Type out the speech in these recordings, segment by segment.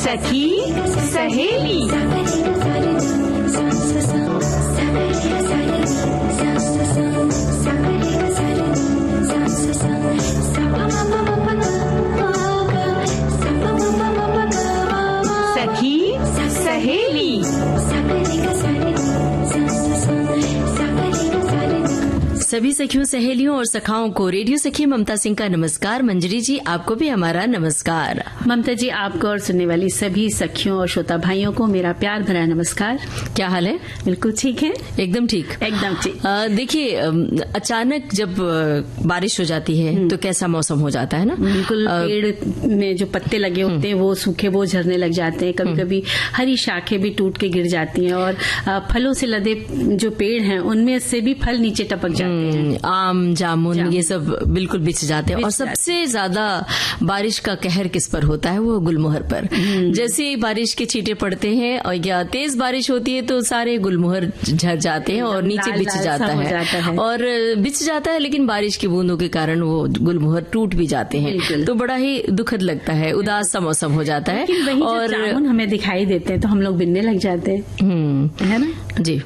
सखी सहेली। सखी सहेली। सभी सखियों, सहेलियों और सखाओं को रेडियो सखी ममता सिंह का नमस्कार। मंजरी जी, आपको भी हमारा नमस्कार। ममता जी, आपको और सुनने वाली सभी सखियों और श्रोता भाइयों को मेरा प्यार भरा नमस्कार। क्या हाल है? बिल्कुल ठीक है, एकदम ठीक, एकदम ठीक। देखिए, अचानक जब बारिश हो जाती है तो कैसा मौसम हो जाता है ना। बिल्कुल, पेड़ में जो पत्ते लगे होते हैं वो सूखे, वो झरने लग जाते हैं। कभी कभी हरी शाखें भी टूट के गिर जाती हैं और फलों से लदे जो पेड़ हैं उनमें से भी फल नीचे टपक जाते हैं। आम, जामुन, ये सब बिल्कुल बिछ जाते हैं। और सबसे ज्यादा बारिश का कहर किस पर होता है? वो गुलमोहर पर। जैसे ही बारिश के छींटे पड़ते हैं और या तेज बारिश होती है तो सारे गुलमोहर झड़ जाते हैं और नीचे बिछ जाता है और बिछ जाता है, लेकिन बारिश की बूंदों के कारण वो गुलमोहर टूट भी जाते हैं। तो बड़ा ही दुखद लगता है, उदास सा मौसम हो जाता है। और जामुन हमें दिखाई देते हैं तो हम लोग बिनने लग जाते हैं, है ना जी।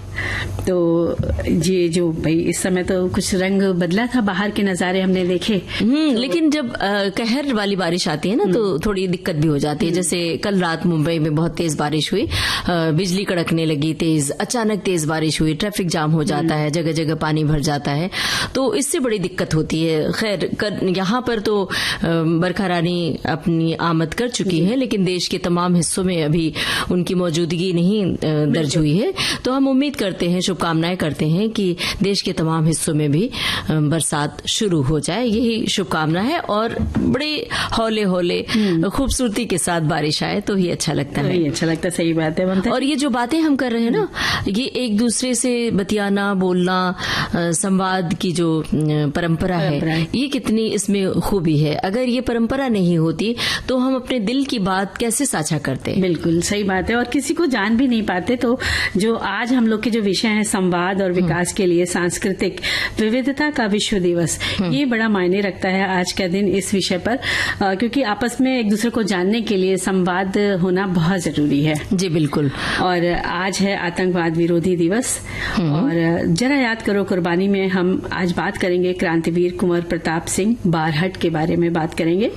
तो ये जो भाई इस समय तो कुछ रंग बदला था, बाहर के नजारे हमने देखे। लेकिन जब कहर वाली बारिश आती है ना तो थोड़ी दिक्कत भी हो जाती है। जैसे कल रात मुंबई में बहुत तेज बारिश हुई, बिजली कड़कने लगी तेज, अचानक तेज बारिश हुई, ट्रैफिक जाम हो जाता है, जगह जगह पानी भर जाता है, तो इससे बड़ी दिक्कत होती है। खैर, यहाँ पर तो बरखा रानी अपनी आमद कर चुकी है, लेकिन देश के तमाम हिस्सों में अभी उनकी मौजूदगी नहीं दर्ज हुई है। तो हम उम्मीद करते हैं, शुभकामनाएं करते हैं कि देश के तमाम हिस्सों में भी बरसात शुरू हो जाए, यही शुभकामना है। और बड़े हौले हौले खूबसूरती के साथ बारिश आए तो ही अच्छा लगता है। अच्छा लगता है, सही बात है। और ये जो बातें हम कर रहे हैं ना, ये एक दूसरे से बतियाना, बोलना, संवाद की जो परंपरा है, ये कितनी इसमें खूबी है। अगर ये परंपरा नहीं होती तो हम अपने दिल की बात कैसे साझा करते? बिल्कुल सही बात है, और किसी को जान भी नहीं पाते। तो जो आज हम लोग के जो विषय है, संवाद और विकास के लिए सांस्कृतिक विविधता का विश्व दिवस, ये बड़ा मायने रखता है आज का दिन इस विषय पर, क्योंकि आपस में एक दूसरे को जानने के लिए संवाद होना बहुत जरूरी है। जी बिल्कुल। और आज है आतंकवाद विरोधी दिवस, और जरा याद करो कुर्बानी में हम आज बात करेंगे क्रांतिवीर कुंवर प्रताप सिंह बारहट के बारे में बात करेंगे।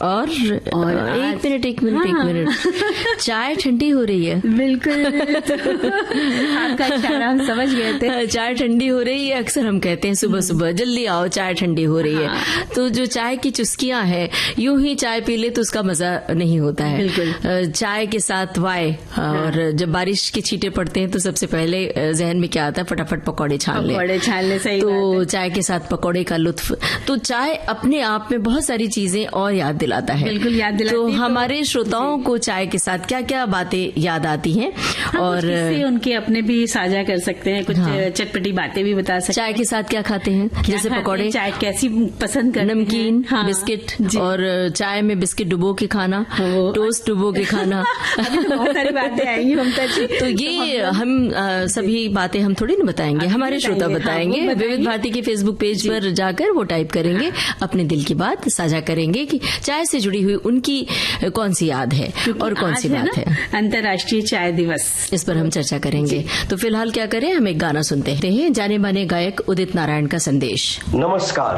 और एक मिनट चाय ठंडी हो रही है। बिल्कुल, आपका इशारा हम समझ गए थे। चाय ठंडी हो रही है, अक्सर हम कहते हैं सुबह सुबह जल्दी आओ चाय ठंडी हो रही है। तो जो चाय की चुस्कियां हैं, यूं ही चाय पी ले तो उसका मजा नहीं होता है। बिल्कुल। चाय के साथ वाय, और जब बारिश के छींटे पड़ते हैं तो सबसे पहले जहन में क्या आता है? फटाफट पकौड़े छान ले। सही तो चाय के साथ पकौड़े का लुत्फ, तो चाय अपने आप में बहुत सारी चीजें और याद दिलाता है। बिल्कुल याद दिलाती है। तो हमारे श्रोताओं को चाय के साथ क्या क्या बातें याद आती हैं? और उनके अपने भी साझा कर सकते हैं, कुछ चटपटी बातें भी बता सकते हैं। चाय के साथ क्या खाते हैं? जैसे पकौड़े, चाय कैसी पसंद करते हैं, नमकीन, बिस्किट, और चाय में बिस्किट डुबो के खाना, टोस्ट डुबो के खाना। अभी तो बहुत सारी बातें आएंगी ममता जी। तो ये हम सभी बातें हम थोड़ी ना बताएंगे, हमारे श्रोता बताएंगे। विविध भारती के फेसबुक पेज पर जाकर वो टाइप करेंगे, अपने दिल की बात साझा करेंगे कि चाय से जुड़ी हुई उनकी कौन सी याद है और कौन सी बात है। अंतर्राष्ट्रीय चाय दिवस, इस पर हम चर्चा करेंगे। तो फिलहाल क्या करें, हम एक गाना सुनते हैं, जाने माने गायक उदित नारायण का संदेश। नमस्कार,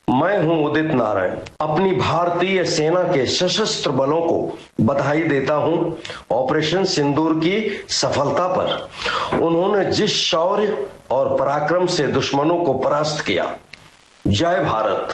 मैं हूं उदित नारायण। अपनी भारतीय सेना के सशस्त्र बलों को बधाई देता हूं ऑपरेशन सिंदूर की सफलता पर। उन्होंने जिस शौर्य और पराक्रम से दुश्मनों को परास्त किया। जय भारत।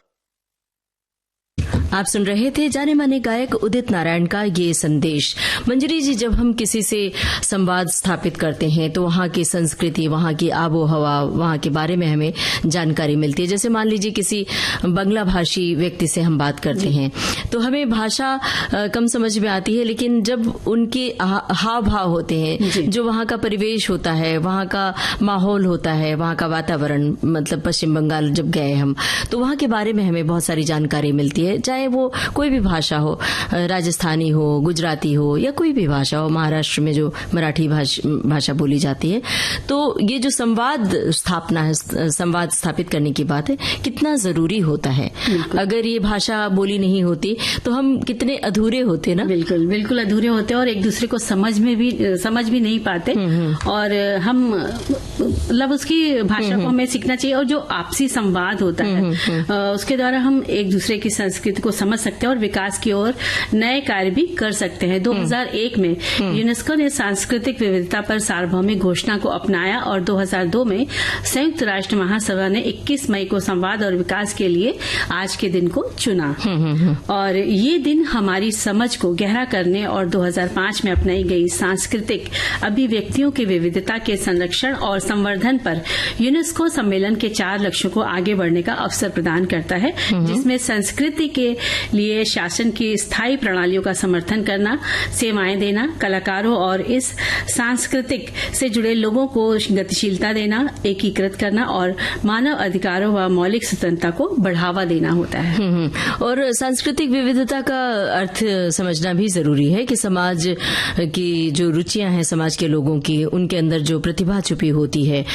आप सुन रहे थे जाने माने गायक उदित नारायण का ये संदेश। मंजरी जी, जब हम किसी से संवाद स्थापित करते हैं तो वहाँ की संस्कृति, वहाँ की आबो हवा, वहाँ के बारे में हमें जानकारी मिलती है। जैसे मान लीजिए किसी बांग्ला भाषी व्यक्ति से हम बात करते हैं तो हमें भाषा कम समझ में आती है, लेकिन जब उनके हाव भाव होते हैं, जो वहाँ का परिवेश होता है, वहाँ का माहौल होता है, वहाँ का वातावरण, मतलब पश्चिम बंगाल जब गए हम तो वहाँ के बारे में हमें बहुत सारी जानकारी मिलती है। चाहे चाहे वो कोई भी भाषा हो, राजस्थानी हो, गुजराती हो या कोई भी भाषा हो, महाराष्ट्र में जो मराठी भाषा बोली जाती है। तो ये जो संवाद स्थापना है, संवाद स्थापित करने की बात है, कितना जरूरी होता है। अगर ये भाषा बोली नहीं होती तो हम कितने अधूरे होते ना। बिल्कुल बिल्कुल अधूरे होते और एक दूसरे को समझ भी नहीं पाते। और हम मतलब उसकी भाषा को हमें सीखना चाहिए, और जो आपसी संवाद होता है उसके द्वारा हम एक दूसरे की संस्कृति को समझ सकते हैं और विकास की ओर नए कार्य भी कर सकते हैं। 2001 में यूनेस्को ने सांस्कृतिक विविधता पर सार्वभौमिक घोषणा को अपनाया और 2002 में संयुक्त राष्ट्र महासभा ने 21 मई को संवाद और विकास के लिए आज के दिन को चुना। और ये दिन हमारी समझ को गहरा करने और 2005 में अपनाई गई सांस्कृतिक अभिव्यक्तियों की विविधता के संरक्षण और संवर्धन पर यूनेस्को सम्मेलन के 4 लक्ष्यों को आगे बढ़ने का अवसर प्रदान करता है, जिसमें संस्कृति के लिए शासन की स्थायी प्रणालियों का समर्थन करना, सेवाएं देना, कलाकारों और इस सांस्कृतिक से जुड़े लोगों को गतिशीलता देना, एकीकृत करना और मानव अधिकारों व मौलिक स्वतंत्रता को बढ़ावा देना होता है। और सांस्कृतिक विविधता का अर्थ समझना भी जरूरी है कि समाज की जो रुचियां हैं, समाज के लोगों की, उनके अंदर जो प्रतिभा छुपी होती है,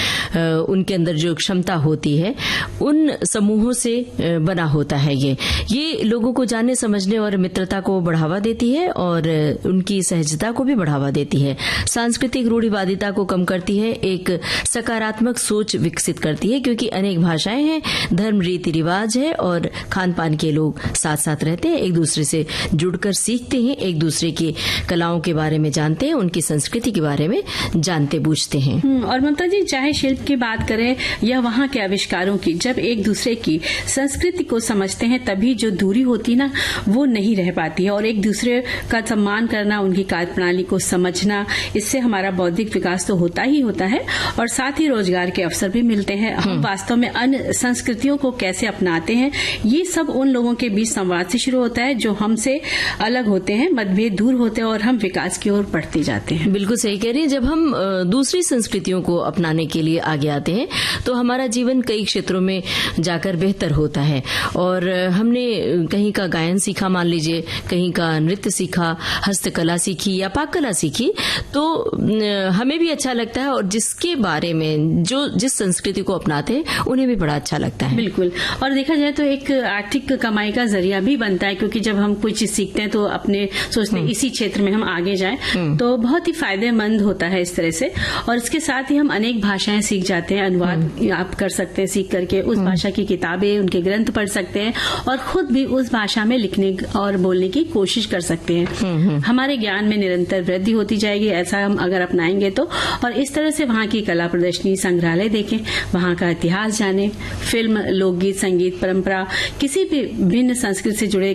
उनके अंदर जो क्षमता होती है, उन समूहों से बना होता है। ये लोगों को जानने, समझने और मित्रता को बढ़ावा देती है और उनकी सहजता को भी बढ़ावा देती है। सांस्कृतिक रूढ़िवादिता को कम करती है, एक सकारात्मक सोच विकसित करती है, क्योंकि अनेक भाषाएं हैं, धर्म, रीति रिवाज है और खान पान के लोग साथ साथ रहते हैं, एक दूसरे से जुड़कर सीखते हैं, एक दूसरे की कलाओं के बारे में जानते हैं, उनकी संस्कृति के बारे में जानते बूझते हैं। और ममता जी, चाहे शिल्प की बात करें या वहाँ के आविष्कारों की, जब एक दूसरे की संस्कृति को समझते हैं तभी जो दूरी होती ना वो नहीं रह पाती है। और एक दूसरे का सम्मान करना, उनकी कार्यप्रणाली को समझना, इससे हमारा बौद्धिक विकास तो होता ही होता है और साथ ही रोजगार के अवसर भी मिलते हैं। हम वास्तव में अन्य संस्कृतियों को कैसे अपनाते हैं, ये सब उन लोगों के बीच संवाद से शुरू होता है जो हमसे अलग होते हैं, मतभेद दूर होते हैं और हम विकास की ओर बढ़ते जाते हैं। बिल्कुल सही कह रही है। जब हम दूसरी संस्कृतियों को अपनाने के लिए आगे आते हैं तो हमारा जीवन कई क्षेत्रों में जाकर बेहतर होता है। और हमने कहीं का गायन सीखा, मान लीजिए कहीं का नृत्य सीखा, हस्तकला सीखी या पाककला सीखी, तो हमें भी अच्छा लगता है और जिसके बारे में जिस संस्कृति को अपनाते हैं उन्हें भी बड़ा अच्छा लगता है। बिल्कुल। और देखा जाए तो एक आर्थिक कमाई का जरिया भी बनता है, क्योंकि जब हम कोई चीज सीखते हैं तो अपने सोचते हैं इसी क्षेत्र में हम आगे जाएं, तो बहुत ही फायदेमंद होता है इस तरह से। और इसके साथ ही हम अनेक भाषाएं सीख जाते हैं, अनुवाद आप कर सकते हैं, सीख करके उस भाषा की किताबें, उनके ग्रंथ पढ़ सकते हैं और खुद भी उस भाषा में लिखने और बोलने की कोशिश कर सकते हैं। हमारे ज्ञान में निरंतर वृद्धि होती जाएगी, ऐसा हम अगर अपनाएंगे तो। और इस तरह से वहाँ की कला प्रदर्शनी, संग्रहालय देखें, वहाँ का इतिहास जाने, फिल्म, लोकगीत, संगीत, परंपरा, किसी भी भिन्न संस्कृति से जुड़े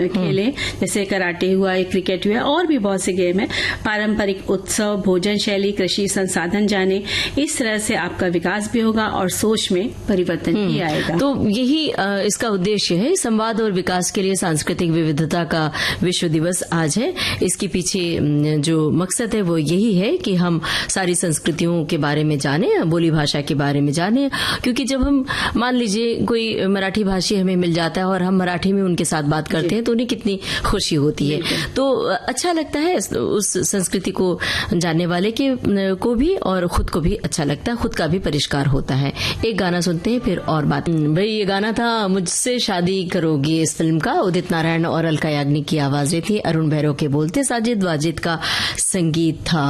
खेलें, जैसे कराटे हुआ, क्रिकेट हुआ, और भी बहुत से गेम है, पारंपरिक उत्सव, भोजन शैली, कृषि संसाधन जाने। इस तरह से आपका विकास भी होगा और सोच में परिवर्तन भी आएगा। तो यही इसका उद्देश्य है। संवाद और विकास के लिए सांस्कृतिक विविधता का विश्व दिवस आज है। इसके पीछे जो मकसद है वो यही है कि हम सारी संस्कृतियों के बारे में जाने, बोली भाषा के बारे में जाने। क्योंकि जब हम मान लीजिए कोई मराठी भाषी हमें मिल जाता है और हम मराठी में उनके साथ बात करते हैं तो उन्हें कितनी खुशी होती है। तो अच्छा लगता है उस संस्कृति को जानने वाले को भी और खुद को भी अच्छा लगता है, खुद का भी परिष्कार होता है। एक गाना सुनते हैं फिर और बात। भाई ये गाना था मुझसे शादी करोगी, इस फिल्म का। उदित नारायण और अलका याग्निक की आवाजें थी, अरुण भैरव के बोलते, साजिद वाजिद का संगीत था।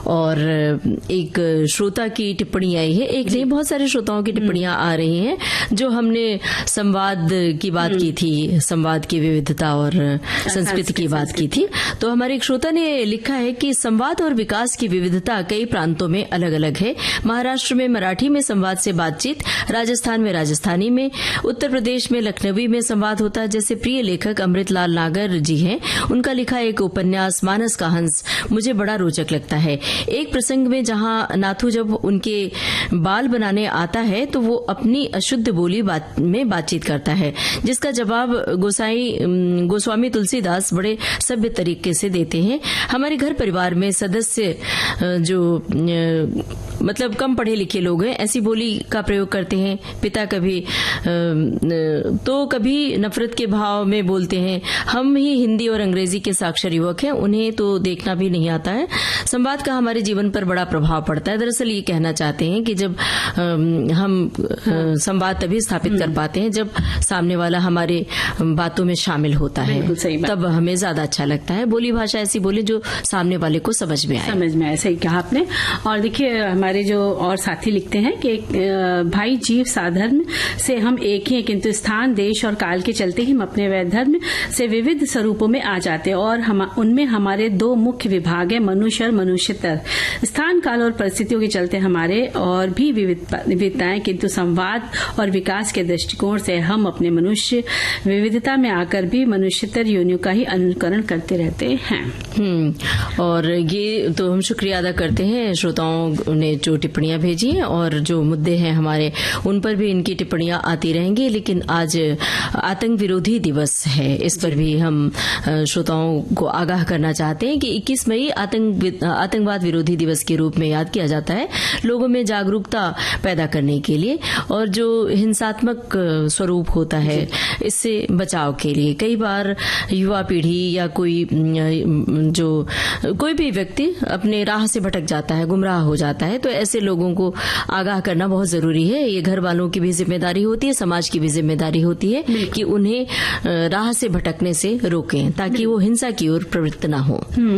और एक श्रोता की टिप्पणी आई है, एक नहीं बहुत सारे श्रोताओं की टिप्पणियां आ रही हैं। जो हमने संवाद की बात की थी, संवाद की विविधता और संस्कृति की बात की थी, तो हमारे एक श्रोता ने लिखा है कि संवाद और विकास की विविधता कई प्रांतों में अलग अलग है। महाराष्ट्र में मराठी में संवाद से बातचीत, राजस्थान में राजस्थानी में, उत्तर प्रदेश में लखनवी में संवाद होता है। जैसे प्रिय लेखक अमृतलाल नागर जी हैं, उनका लिखा एक उपन्यास मानस का हंस मुझे बड़ा रोचक लगता है। एक प्रसंग में जहां नाथू जब उनके बाल बनाने आता है तो वो अपनी अशुद्ध बोली में बातचीत करता है, जिसका जवाब गोस्वामी तुलसीदास बड़े सभ्य तरीके से देते हैं। हमारे घर परिवार में सदस्य जो मतलब कम पढ़े लिखे लोग हैं, ऐसी बोली का प्रयोग करते हैं। पिता कभी तो कभी नफरत के भाव में बोलते हैं। हम ही हिंदी और अंग्रेजी के साक्षर युवक हैं, उन्हें तो देखना भी नहीं आता है। संवाद का हमारे जीवन पर बड़ा प्रभाव पड़ता है। दरअसल ये कहना चाहते हैं कि जब हम संवाद तभी स्थापित कर पाते हैं जब सामने वाला हमारे बातों में शामिल होता है, तब हमें ज्यादा अच्छा लगता है। बोली भाषा ऐसी बोले जो सामने वाले को समझ में आए। सही कहा आपने। और देखिए हमारे जो और साथी लिखते हैं कि भाई जीव साधर्म से हम एक ही हैं, किंतु स्थान देश और काल के चलते ही हम अपने वैध धर्म से विविध स्वरूपों में आ जाते हैं और उनमें हमारे दो मुख्य विभाग है, मनुष्य और मनुष्यतर। स्थान काल और परिस्थितियों के चलते हमारे और भी विविधताएं, किंतु संवाद और विकास के दृष्टिकोण से हम अपने मनुष्य विविधता में आकर भी मनुष्यतर योनियों का ही अनुकरण करते रहते हैं। और ये तो हम शुक्रिया अदा करते हैं श्रोताओं ने जो टिप्पणियां भेजी हैं, और जो मुद्दे हैं हमारे उन पर भी इनकी टिप्पणियां आती रहेंगी। लेकिन आज आतंक विरोधी दिवस है, इस पर भी हम श्रोताओं को आगाह करना चाहते हैं कि 21 मई आतंकवाद विरोधी दिवस के रूप में याद किया जाता है, लोगों में जागरूकता पैदा करने के लिए और जो हिंसात्मक स्वरूप होता है इससे बचाव के लिए। कई बार युवा पीढ़ी या कोई भी व्यक्ति अपने राह से भटक जाता है, गुमराह हो जाता है, तो ऐसे लोगों को आगाह करना बहुत जरूरी है। ये घर वालों की भी जिम्मेदारी होती है, समाज की भी जिम्मेदारी होती है कि उन्हें राह से भटकने से रोकें ताकि वो हिंसा की ओर प्रवृत्त ना हो,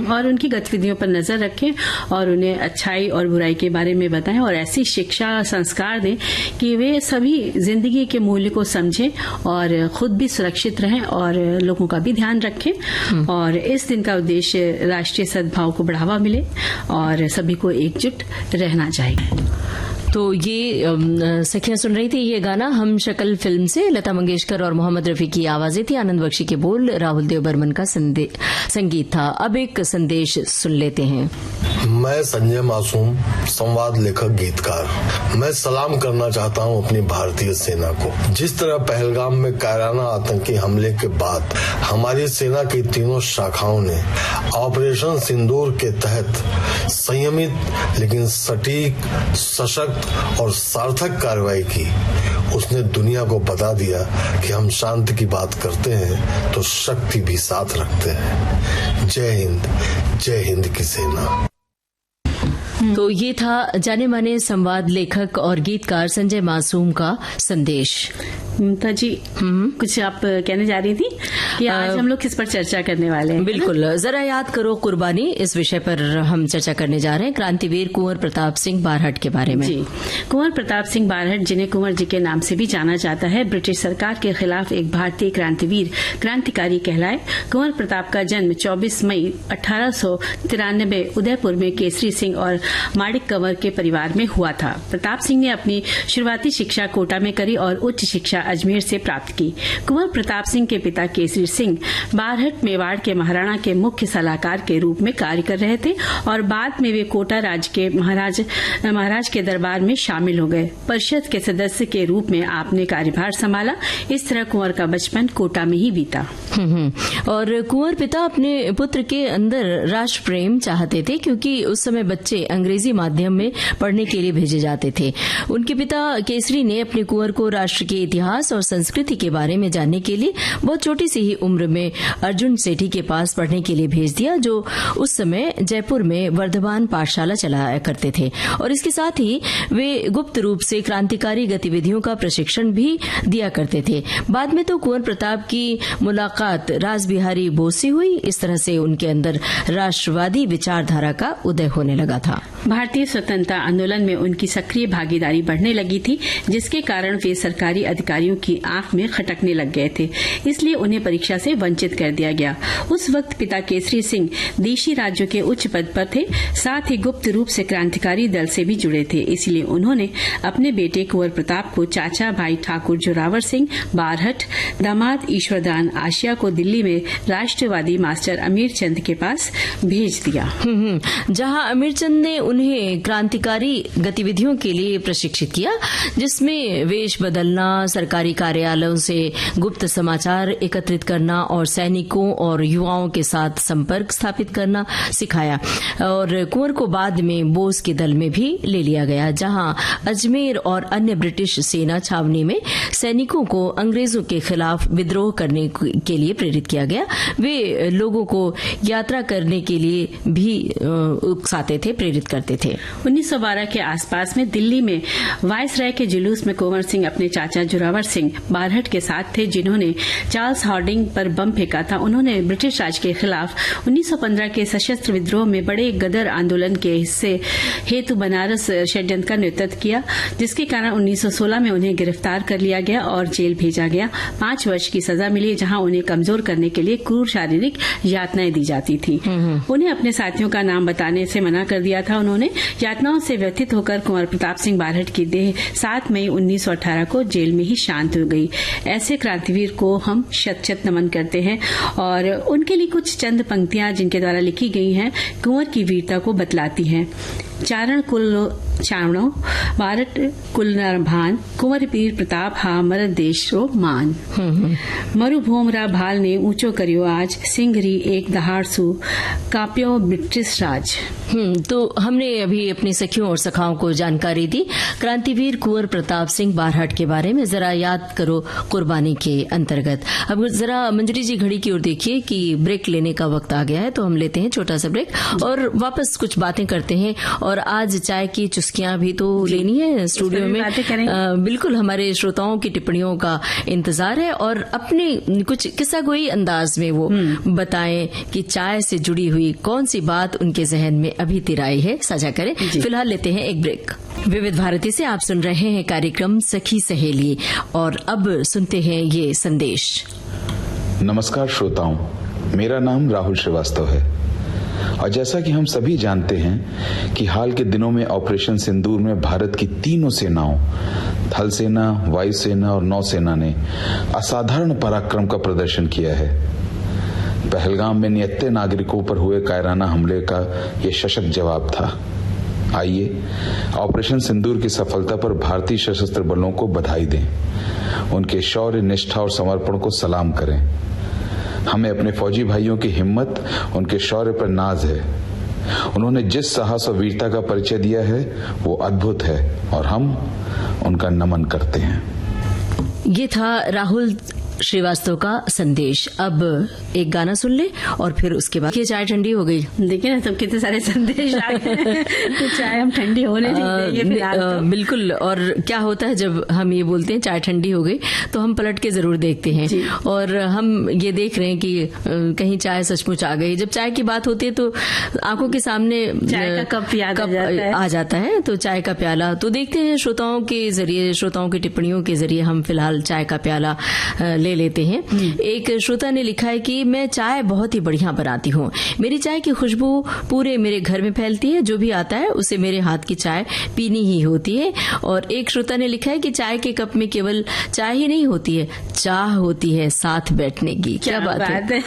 और उनकी गतिविधियों पर नजर रखें और उन्हें अच्छाई और बुराई के बारे में बताएं और ऐसी शिक्षा संस्कार दें कि वे सभी जिंदगी के मूल्य को समझें और खुद भी सुरक्षित रहें और लोगों का भी ध्यान रखें। और इस दिन का उद्देश्य राष्ट्रीय सद्भाव को बढ़ावा मिले और सभी को एकजुट रहना चाहिए। तो ये सखियां सुन रही थी ये गाना हम शक्ल फिल्म से। लता मंगेशकर और मोहम्मद रफी की आवाजें थी, आनंद बख्शी के बोल, राहुल देव बर्मन का संगीत था। अब एक संदेश सुन लेते हैं। मैं संजय मासूम, संवाद लेखक गीतकार। मैं सलाम करना चाहता हूं अपनी भारतीय सेना को। जिस तरह पहलगाम में कायराना आतंकी हमले के बाद हमारी सेना की तीनों शाखाओं ने ऑपरेशन सिंदूर के तहत संयमित लेकिन सटीक, सशक्त और सार्थक कार्रवाई की, उसने दुनिया को बता दिया कि हम शांति की बात करते हैं तो शक्ति भी साथ रखते हैं। जय हिंद की सेना। तो ये था जाने माने संवाद लेखक और गीतकार संजय मासूम का संदेश। ममता जी, कुछ आप कहने जा रही थी कि आज हम लोग किस पर चर्चा करने वाले हैं? बिल्कुल, जरा याद करो कुर्बानी, इस विषय पर हम चर्चा करने जा रहे हैं। क्रांतिवीर कुंवर प्रताप सिंह बारहट के बारे में। जी, कुंवर प्रताप सिंह बारहट, जिन्हें कुंवर जी के नाम से भी जाना जाता है, ब्रिटिश सरकार के खिलाफ एक भारतीय क्रांतिवीर, क्रांतिकारी कहलाए। कुंवर प्रताप का जन्म 24 मई 1893 उदयपुर में केसरी सिंह और माणिक कंवर के परिवार में हुआ था। प्रताप सिंह ने अपनी शुरुआती शिक्षा कोटा में करी और उच्च शिक्षा अजमेर से प्राप्त की। कुंवर प्रताप सिंह के पिता केसरी सिंह बारहट मेवाड़ के महाराणा के मुख्य सलाहकार के रूप में कार्य कर रहे थे और बाद में वे कोटा राज्य के महाराज के दरबार में शामिल हो गए। परिषद के सदस्य के रूप में आपने कार्यभार संभाला। इस तरह कुंवर का बचपन कोटा में ही बीता। और कुंवर पिता अपने पुत्र के अंदर राष्ट्र प्रेम चाहते थे, क्योंकि उस समय बच्चे अंग्रेजी माध्यम में पढ़ने के लिए भेजे जाते थे। उनके पिता केसरी ने अपने कुंवर को राष्ट्र के इतिहास और संस्कृति के बारे में जानने के लिए बहुत छोटी सी ही उम्र में अर्जुन सेठी के पास पढ़ने के लिए भेज दिया, जो उस समय जयपुर में वर्धमान पाठशाला चलाया करते थे। और इसके साथ ही वे गुप्त रूप से क्रांतिकारी गतिविधियों का प्रशिक्षण भी दिया करते थे। बाद में तो कुंवर प्रताप की मुलाकात रासबिहारी बोस से हुई। इस तरह से उनके अंदर राष्ट्रवादी विचारधारा का उदय होने लगा था। भारतीय स्वतंत्रता आंदोलन में उनकी सक्रिय भागीदारी बढ़ने लगी थी, जिसके कारण वे सरकारी अधिकारियों की आंख में खटकने लग गए थे। इसलिए उन्हें परीक्षा से वंचित कर दिया गया। उस वक्त पिता केसरी सिंह देशी राज्यों के उच्च पद पर थे, साथ ही गुप्त रूप से क्रांतिकारी दल से भी जुड़े थे। इसलिए उन्होंने अपने बेटे कुंवर प्रताप को चाचा भाई ठाकुर जोरावर सिंह बारहट, दामाद ईश्वरदान आशिया को दिल्ली में राष्ट्रवादी मास्टर अमीर चंद के पास भेज दिया, जहां अमीर चंद ने उन्हें क्रांतिकारी गतिविधियों के लिए प्रशिक्षित किया, जिसमें वेश बदलना, सरकारी सरकारी कार्यालयों से गुप्त समाचार एकत्रित करना और सैनिकों और युवाओं के साथ संपर्क स्थापित करना सिखाया। और कुंवर को बाद में बोस के दल में भी ले लिया गया, जहां अजमेर और अन्य ब्रिटिश सेना छावनी में सैनिकों को अंग्रेजों के खिलाफ विद्रोह करने के लिए प्रेरित किया गया। वे लोगों को यात्रा करने के लिए भी उकसाते थे, प्रेरित करते थे। 1912 के आसपास में दिल्ली में वायसराय के जुलूस में कुंवर सिंह अपने चाचा जोरावर सिंह बारहट के साथ थे, जिन्होंने चार्ल्स हार्डिंग पर बम फेंका था। उन्होंने ब्रिटिश राज के खिलाफ 1915 के सशस्त्र विद्रोह में बड़े गदर आंदोलन के हिस्से हेतु बनारस षड्यंत्र का नेतृत्व किया, जिसके कारण 1916 में उन्हें गिरफ्तार कर लिया गया और जेल भेजा गया। 5 वर्ष की सजा मिली, जहां उन्हें कमजोर करने के लिए क्रूर शारीरिक यातनाएं दी जाती थी। उन्हें अपने साथियों का नाम बताने से मना कर दिया था। उन्होंने यातनाओं से व्यथित होकर कुंवर प्रताप सिंह बारहट की देह 7 मई 1918 को जेल में ही शांत हो गई। ऐसे क्रांतिवीर को हम शत शत नमन करते हैं और उनके लिए कुछ चंद पंक्तियां जिनके द्वारा लिखी गई हैं कुंवर की वीरता को बतलाती हैं। चारण कुल चावणो बारट कुल नरभान, कुंवर पीर प्रताप हा मर देश रो मान। मरुभूमरा भाल ने ऊंचो करियो आज, सिंगरी एक दहाड़ सु काप्यो ब्रिटिश राज। तो हमने अभी अपनी सखियों और सखाओं को जानकारी दी क्रांतिवीर कुंवर प्रताप सिंह बारहट के बारे में। जरा याद करो कुर्बानी के अंतर्गत। अब जरा मंजरी जी घड़ी की ओर देखिए कि ब्रेक लेने का वक्त आ गया है, तो हम लेते हैं छोटा सा ब्रेक और वापस कुछ बातें करते हैं। और आज चाय की चुस्कियां भी तो लेनी है स्टूडियो में। बिल्कुल, हमारे श्रोताओं की टिप्पणियों का इंतजार है और अपने कुछ किस्सा गोई अंदाज में वो बताएं कि चाय से जुड़ी हुई कौन सी बात उनके जहन में अभी तिराई है, साझा करें। फिलहाल लेते हैं एक ब्रेक। विविध भारती से आप सुन रहे हैं कार्यक्रम सखी सहेली और अब सुनते हैं ये संदेश। नमस्कार श्रोताओं, मेरा नाम राहुल श्रीवास्तव है और जैसा कि हम सभी जानते हैं कि हाल के दिनों में ऑपरेशन सिंदूर में भारत की तीनों सेनाओं, थल सेना, वायुसेना और नौसेना ने असाधारण पराक्रम का प्रदर्शन किया है। पहलगाम में निहत्थे नागरिकों पर हुए कायराना हमले का यह सशक्त जवाब था। आइए ऑपरेशन सिंदूर की सफलता पर भारतीय सशस्त्र बलों को बधाई दें, उनके शौर्य, निष्ठा और समर्पण को सलाम करें। हमें अपने फौजी भाइयों की हिम्मत, उनके शौर्य पर नाज है। उन्होंने जिस साहस और वीरता का परिचय दिया है वो अद्भुत है और हम उनका नमन करते हैं। ये था राहुल श्रीवास्तव का संदेश। अब एक गाना सुन ले और फिर उसके बाद ये चाय ठंडी हो गई। देखिए ना, तो कितने सारे संदेश आ गए तो चाय हम ठंडी होने नहीं देंगे। बिल्कुल। और क्या होता है जब हम ये बोलते हैं चाय ठंडी हो गई, तो हम पलट के जरूर देखते हैं और हम ये देख रहे हैं कि कहीं चाय सचमुच आ गई। जब चाय की बात होती है तो आंखों के सामने चाय का कप याद आ जाता है, तो चाय का प्याला। तो देखते हैं श्रोताओं के जरिए, श्रोताओं की टिप्पणियों के जरिए हम फिलहाल चाय का प्याला ले लेते हैं। एक श्रोता ने लिखा है कि मैं चाय बहुत ही बढ़िया बनाती हूँ। मेरी चाय की खुशबू पूरे मेरे घर में फैलती है। जो भी आता है उसे मेरे हाथ की चाय पीनी ही होती है। और एक श्रोता ने लिखा है कि चाय के कप में केवल चाय ही नहीं होती है, चाह होती है साथ बैठने की। क्या बात है।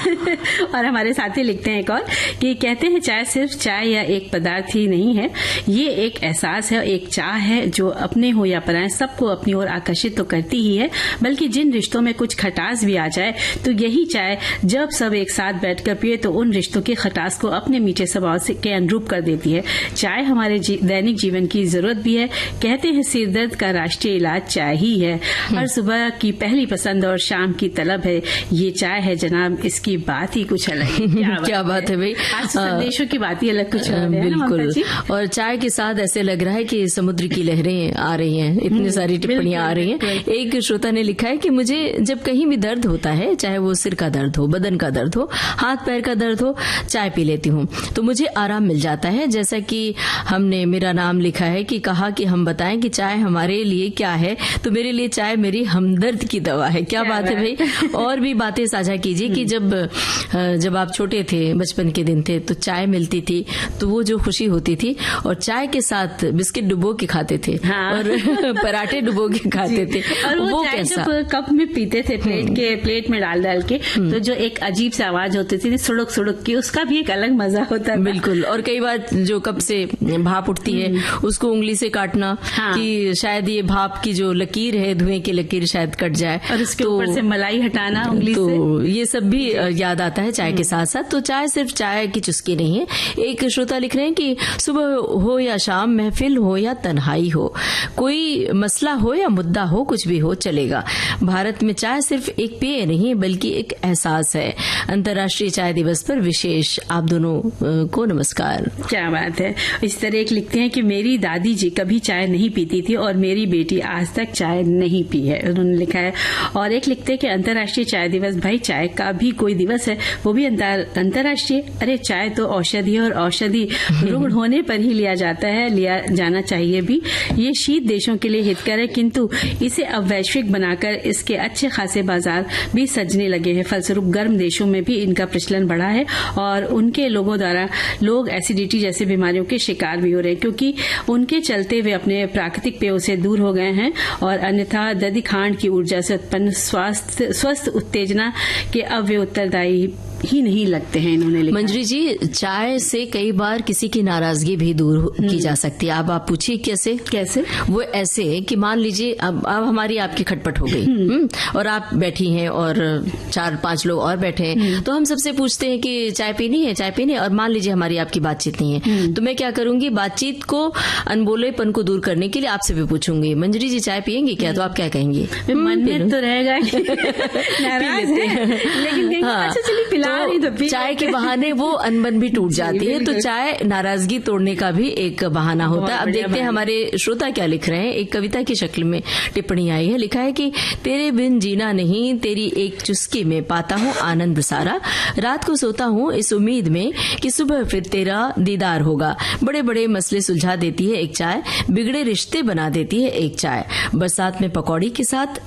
और हमारे साथी लिखते हैं एक और कि कहते हैं चाय सिर्फ चाय या एक पदार्थ ही नहीं है, ये एक एहसास है, एक चाह है जो अपने हो या पराए सबको अपनी ओर आकर्षित तो करती ही है, बल्कि जिन रिश्तों में कुछ खटास भी आ जाए तो यही चाय जब सब एक साथ बैठकर पिए तो उन रिश्तों की खटास को अपने मीठे स्वभाव से के अनुरूप कर देती है। चाय हमारे दैनिक जीवन की जरूरत भी है। कहते हैं सिर दर्द का राष्ट्रीय इलाज चाय ही है। हर सुबह की पहली पसंद और शाम की तलब है ये चाय है जनाब, इसकी बात ही कुछ अलग है। क्या बात है भाई, आज संदेशों की बात ही अलग कुछ है। बिल्कुल। और चाय के साथ ऐसे लग रहा है कि समुद्र की लहरें आ रही हैं, इतनी सारी टिप्पणियां आ रही हैं। एक श्रोता ने लिखा है कि मुझे जब कहीं भी दर्द होता है, चाहे वो सिर का दर्द हो, बदन का दर्द हो, हाथ पैर का दर्द हो, चाय पी लेती हूँ तो मुझे आराम मिल जाता है। जैसा कि हमने मेरा नाम लिखा है कि कहा कि हम बताएं कि चाय हमारे लिए क्या है, तो मेरे लिए चाय मेरी हमदर्द की दवा है। क्या बात है भाई। और भी बातें साझा कीजिए कि जब आप छोटे थे, बचपन के दिन थे, तो चाय मिलती थी तो वो जो खुशी होती थी, और चाय के साथ बिस्किट डुबो के खाते थे और पराठे डुबो के खाते थे। और वो कैसा कप में पीते थे प्लेट में डाल के, तो जो एक अजीब सी आवाज होती थी सुड़क सुड़क की, उसका भी एक अलग मजा होता था। बिल्कुल। और कई बार जो कप से भाप उठती है उसको उंगली से काटना, कि शायद ये भाप की जो लकीर है, धुएं की लकीर शायद कट जाए, और उसके ऊपर से मलाई हटाना उंगली से, तो ये सब भी याद आता है चाय के साथ साथ। तो चाय सिर्फ चाय की चुस्की नहीं है। एक श्रोता लिख रहे हैं कि सुबह हो या शाम, महफिल हो या तन्हाई हो, कोई मसला हो या मुद्दा हो, कुछ भी हो चलेगा, भारत में चाय सिर्फ एक पेय नहीं बल्कि एक एहसास है। अंतर्राष्ट्रीय चाय दिवस पर विशेष आप दोनों को नमस्कार। क्या बात है। इस तरह एक लिखते हैं कि मेरी दादी जी कभी चाय नहीं पीती थी और मेरी बेटी आज तक चाय नहीं पी है, उन्होंने लिखा है। और एक लिखते हैं कि अंतर्राष्ट्रीय चाय दिवस, भाई चाय का भी कोई दिवस है, वो भी अंतर्राष्ट्रीय। अरे चाय तो औषधि है और औषधि रुग्ण होने पर ही लिया जाना चाहिए भी। ये शीत देशों के लिए हितकर है, किंतु इसे अब वैश्विक बनाकर इसके अच्छे खासे बाजार भी सजने लगे हैं। फलस्वरूप गर्म देशों में भी इनका प्रचलन बढ़ा है और उनके लोगों द्वारा लोग एसिडिटी जैसी बीमारियों के शिकार भी हो रहे हैं, क्योंकि उनके चलते वे अपने प्राकृतिक पेयों से दूर हो गए हैं और अन्यथा दधि खांड की ऊर्जा से उत्पन्न स्वस्थ उत्तेजना के अब वे उत्तरदायी ही नहीं लगते हैं, इन्होंने लिखा। मंजरी जी, चाय से कई बार किसी की नाराजगी भी दूर की जा सकती है। अब आप पूछिए कैसे? वो ऐसे कि मान लीजिए अब हमारी आपकी खटपट हो गई और आप बैठी हैं और 4-5 लोग और बैठे हैं, तो हम सबसे पूछते हैं कि चाय पीनी है, और मान लीजिए हमारी आपकी बातचीत नहीं है, तो मैं क्या करूंगी, बातचीत को, अनबोलेपन को दूर करने के लिए आपसे भी पूछूंगी, मंजरी जी चाय पियेंगी क्या? तो आप क्या कहेंगी? मन में तो रहेगा नाराज है, लेकिन अच्छा चलिए पिला। तो चाय के बहाने वो अनबन भी टूट जाती है, तो चाय नाराजगी तोड़ने का भी एक बहाना होता है। अब देखते हैं हमारे श्रोता क्या लिख रहे हैं। एक कविता की शक्ल में टिप्पणी आई है, लिखा है कि तेरे बिन जीना नहीं, तेरी एक चुस्की में पाता हूँ आनंद सारा, रात को सोता हूँ इस उम्मीद में कि सुबह फिर तेरा दीदार होगा, बड़े बड़े मसले सुलझा देती है एक चाय, बिगड़े रिश्ते बना देती है एक चाय, बरसात में पकौड़ी के साथ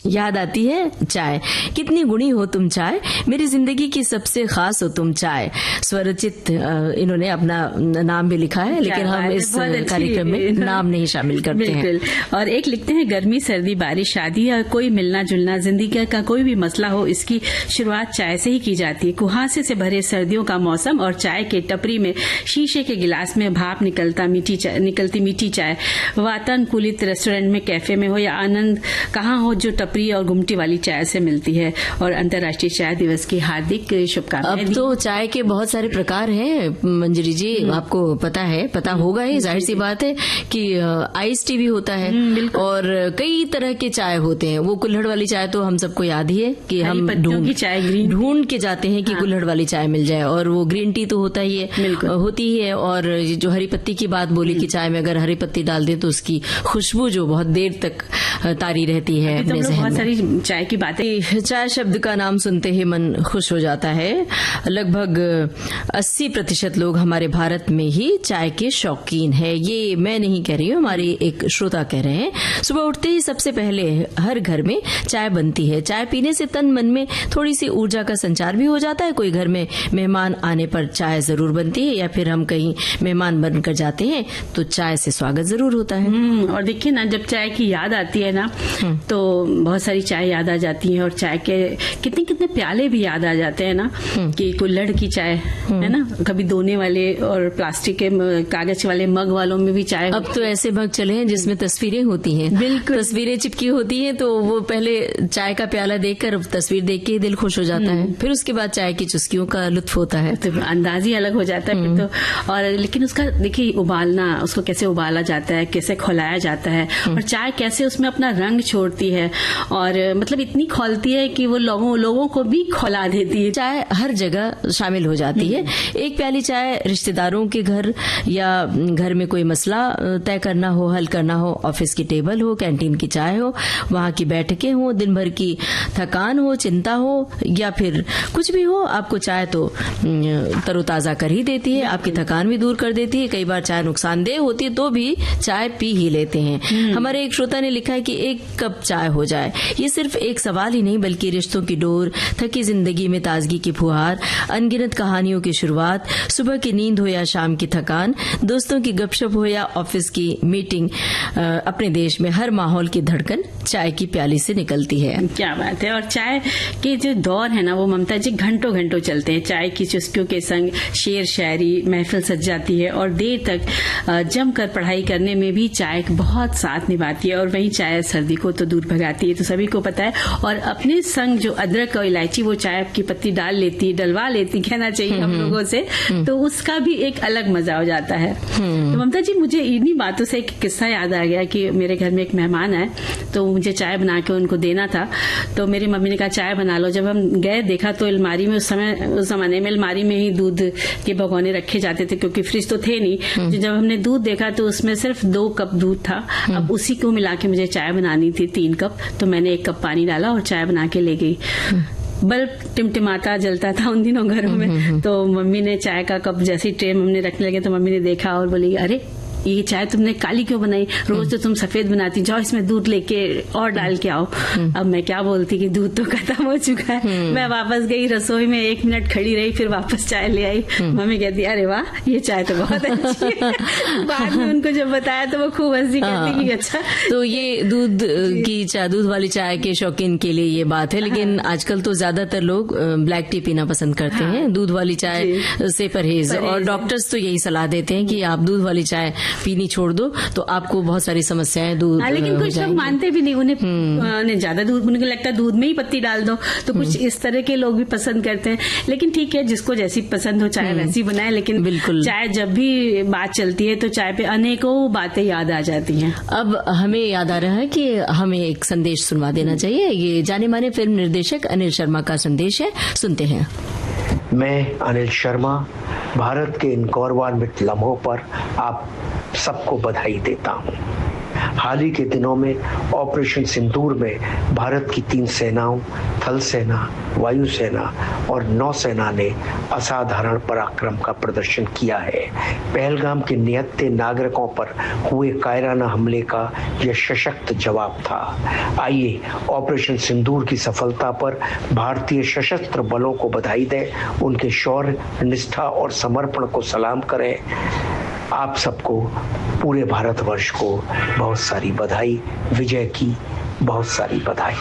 याद आती है चाय, कितनी गुणी हो तुम चाय, मेरी जिंदगी की सबसे खास हो तुम चाय। स्वरचित इन्होंने अपना नाम भी लिखा है, लेकिन हम इस कार्यक्रम में नाम नहीं शामिल करते हैं। और एक लिखते हैं, गर्मी सर्दी बारिश शादी या कोई मिलना जुलना, जिंदगी का कोई भी मसला हो, इसकी शुरुआत चाय से ही की जाती है। कुहासे से भरे सर्दियों का मौसम और चाय के टपरी में शीशे के गिलास में भाप निकलती मीठी चाय, वातानुकूलित रेस्टोरेंट में, कैफे में हो या आनंद कहाँ हो, जो टपरी और गुमटी वाली चाय से मिलती है। और अंतर्राष्ट्रीय चाय दिवस की हार्दिक शुभकामनाएं। अब तो चाय के बहुत सारे प्रकार हैं मंजरी जी, आपको पता होगा ही, जाहिर सी बात है कि आइस टी भी होता है और कई तरह के चाय होते हैं। वो कुल्हड़ वाली चाय तो हम सबको याद ही है कि हम ढूंढ के जाते हैं कि कुल्हड़ वाली चाय मिल जाए, और वो ग्रीन टी तो होता ही है, होती ही है। और जो हरी पत्ती की बात बोली कि चाय में अगर हरी पत्ती डाल दें तो उसकी खुशबू जो बहुत देर तक तारी रहती है। तो बहुत सारी चाय की बातें, चाय शब्द का नाम सुनते ही मन खुश हो जाता है। लगभग 80% लोग हमारे भारत में ही चाय के शौकीन है। ये मैं नहीं कह रही हूँ, हमारी एक श्रोता कह रहे हैं। सुबह उठते ही सबसे पहले हर घर में चाय बनती है। चाय पीने से तन मन में थोड़ी सी ऊर्जा का संचार भी हो जाता है। कोई घर में मेहमान आने पर चाय जरूर बनती है, या फिर हम कहीं मेहमान बनकर जाते हैं तो चाय से स्वागत जरूर होता है। और देखिए ना, जब चाय की याद आती है ना, तो बहुत सारी चाय याद आ जाती है, और चाय के कितने कितने प्याले भी याद आ जाते हैं ना, कि कुल्हड़ की चाय है ना, कभी धोने वाले और प्लास्टिक के कागज वाले मग वालों में भी चाय। अब तो ऐसे मग चले हैं जिसमें तस्वीरें होती हैं, बिल्कुल तस्वीरें चिपकी होती हैं, तो वो पहले चाय का प्याला देखकर तस्वीर देख के ही दिल खुश हो जाता है, फिर उसके बाद चाय की चुस्कियों का लुत्फ होता है, तो अंदाज ही अलग हो जाता है फिर तो। और लेकिन उसका देखिए उबालना, उसको कैसे उबाला जाता है, कैसे खौलाया जाता है, और चाय कैसे उसमें अपना रंग छोड़ती है, और मतलब इतनी खौलती है कि वो लोगों को भी खौला देती है। चाय हर जगह शामिल हो जाती है। एक प्याली चाय रिश्तेदारों के घर, या घर में कोई मसला तय करना हो, हल करना हो, ऑफिस की टेबल हो, कैंटीन की चाय हो, वहां की बैठकें हो, दिन भर की थकान हो, चिंता हो, या फिर कुछ भी हो, आपको चाय तो तरोताजा कर ही देती है, आपकी थकान भी दूर कर देती है। कई बार चाय नुकसानदेह होती है तो भी चाय पी ही लेते हैं। हमारे एक श्रोता ने लिखा है कि एक कप चाय हो जाए, ये सिर्फ एक सवाल ही नहीं बल्कि रिश्तों की डोर, थकी जिंदगी में ताजगी की फुहार, अनगिनत कहानियों की शुरुआत, सुबह की नींद हो या शाम की थकान, दोस्तों की गपशप हो या ऑफिस की मीटिंग, अपने देश में हर माहौल की धड़कन चाय की प्याली से निकलती है। क्या बात है। और चाय के जो दौर है ना वो ममता जी घंटों घंटों चलते हैं। चाय की चुस्कियों के संग शेर शायरी महफिल सज जाती है और देर तक जमकर पढ़ाई करने में भी चाय बहुत साथ निभाती है। और वहीं चाय सर्दी को तो दूर भगाती है, तो सभी को पता है। और अपने संग जो अदरक और इलायची वो चाय की पत्ती डाल लेती, डलवा लेती कहना चाहिए हम लोगों से, तो उसका भी एक अलग मजा हो जाता है। तो ममता जी मुझे इन्हीं बातों से एक किस्सा याद आ गया कि मेरे घर में एक मेहमान आए तो मुझे चाय बना के उनको देना था। तो मेरी मम्मी ने कहा चाय बना लो। जब हम गए देखा तो अलमारी में उस जमाने में अलमारी में ही दूध के भगोने रखे जाते थे क्योंकि फ्रिज तो थे नहीं। जब हमने दूध देखा तो उसमें सिर्फ 2 कप दूध था। अब उसी को मिला के मुझे चाय बनानी थी 3 कप। तो मैंने 1 कप पानी डाला और चाय बना के ले गई। बल्ब टिमटिमाता जलता था उन दिनों घरों में। तो मम्मी ने चाय का कप जैसी ट्रे में हमने रखने लगे तो मम्मी ने देखा और बोली अरे ये चाय तुमने काली क्यों बनाई, रोज तो तुम सफेद बनाती, जाओ इसमें दूध लेके और डाल के आओ। अब मैं क्या बोलती कि दूध तो खत्म हो चुका है। मैं वापस गई रसोई में 1 मिनट खड़ी रही, फिर वापस चाय ले आई। मम्मी कहती अरे वाह ये चाय तो बहुत अच्छी है। बाद में उनको जब बताया तो वो खूब हंसी कहती कि अच्छा। तो ये दूध की चाय, दूध वाली चाय के शौकीन के लिए ये बात है। लेकिन आजकल तो ज्यादातर लोग ब्लैक टी पीना पसंद करते हैं, दूध वाली चाय से परहेज। और डॉक्टर्स तो यही सलाह देते हैं कि आप दूध वाली चाय पीनी छोड़ दो तो आपको बहुत सारी समस्याएं दूर हो लेकिन कुछ लोग मानते भी नहीं, उन्हें ज्यादा दूध, उनको लगता है दूध में ही पत्ती डाल दो। तो कुछ इस तरह के लोग भी पसंद करते हैं। लेकिन ठीक है, जिसको जैसी पसंद हो चाय वैसी बनाए। लेकिन बिल्कुल चाय जब भी बात चलती है तो चाय पे अनेकों बातें याद आ जाती हैं। अब हमें याद आ रहा है कि हमें एक संदेश सुनवा देना चाहिए। ये जाने माने फिल्म निर्देशक अनिल शर्मा का संदेश है, सुनते हैं। मैं अनिल शर्मा भारत के इन गौरवान्वित लम्हों पर आप सबको बधाई देता हूं। हाल ही के दिनों में ऑपरेशन सिंदूर में भारत की 3 सेनाओं थल सेना, वायुसेना और नौसेना ने असाधारण पराक्रम का प्रदर्शन किया है। पहलगाम के निहत्थे नागरिकों पर हुए कायराना हमले का यह सशक्त जवाब था। आइए ऑपरेशन सिंदूर की सफलता पर भारतीय सशस्त्र बलों को बधाई दें, उनके शौर्य, निष्ठा और समर्पण को सलाम करें। आप सबको, पूरे भारतवर्ष को बहुत सारी बधाई, विजय की बहुत सारी बधाई।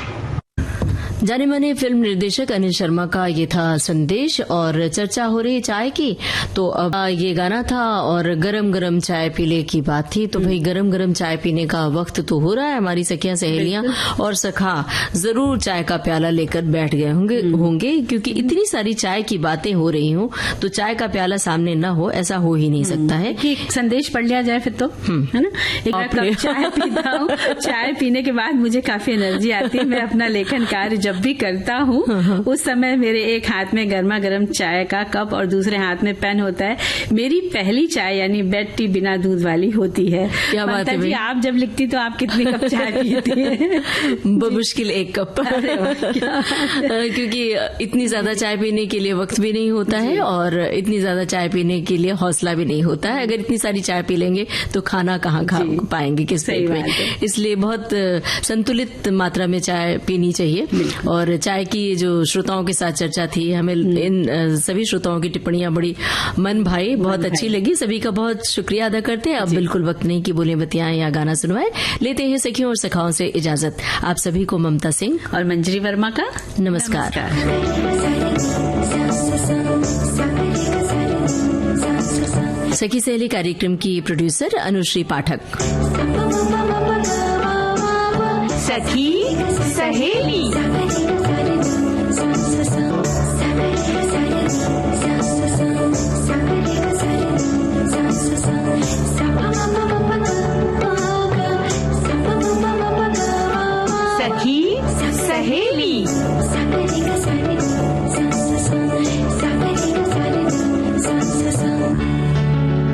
जाने माने फिल्म निर्देशक अनिल शर्मा का ये था संदेश। और चर्चा हो रही चाय की, तो अब ये गाना था और गरम गरम चाय पीने की बात थी। तो भाई गरम गरम चाय पीने का वक्त तो हो रहा है। हमारी सखियां सहेलियां और सखा जरूर चाय का प्याला लेकर बैठ गए होंगे क्योंकि इतनी सारी चाय की बातें हो रही हों तो चाय का प्याला सामने न हो ऐसा हो ही नहीं सकता है। एक संदेश पढ़ लिया जाए फिर तो, है ना। एक कप चाय पीता हूँ, चाय पीने के बाद मुझे काफी एनर्जी आती है। मैं अपना लेखन कार्य जब भी करता हूँ उस समय मेरे एक हाथ में गर्मा गर्म चाय का कप और दूसरे हाथ में पेन होता है। मेरी पहली चाय यानी बेड टी बिना दूध वाली होती है। क्या बात है जी, आप जब लिखती तो आप कितनी कप चाय पीती हैं? मुश्किल 1 कप। क्योंकि इतनी ज्यादा चाय पीने के लिए वक्त भी नहीं होता है और इतनी ज्यादा चाय पीने के लिए हौसला भी नहीं होता है। अगर इतनी सारी चाय पी लेंगे तो खाना कहाँ खा पाएंगे किस पेट में। इसलिए बहुत संतुलित मात्रा में चाय पीनी चाहिए। और चाय की जो श्रोताओं के साथ चर्चा थी, हमें इन सभी श्रोताओं की टिप्पणियां बड़ी मन भाई, बहुत अच्छी लगी। सभी का बहुत शुक्रिया अदा करते हैं। अब बिल्कुल वक्त नहीं कि बोले बतियाएं या गाना सुनवाएं। लेते हैं सखियों और सखाओं से इजाजत। आप सभी को ममता सिंह और मंजरी वर्मा का नमस्कार। सखी सहेली कार्यक्रम की प्रोड्यूसर अनुश्री पाठक। सखी सहेली। सखी सहेली।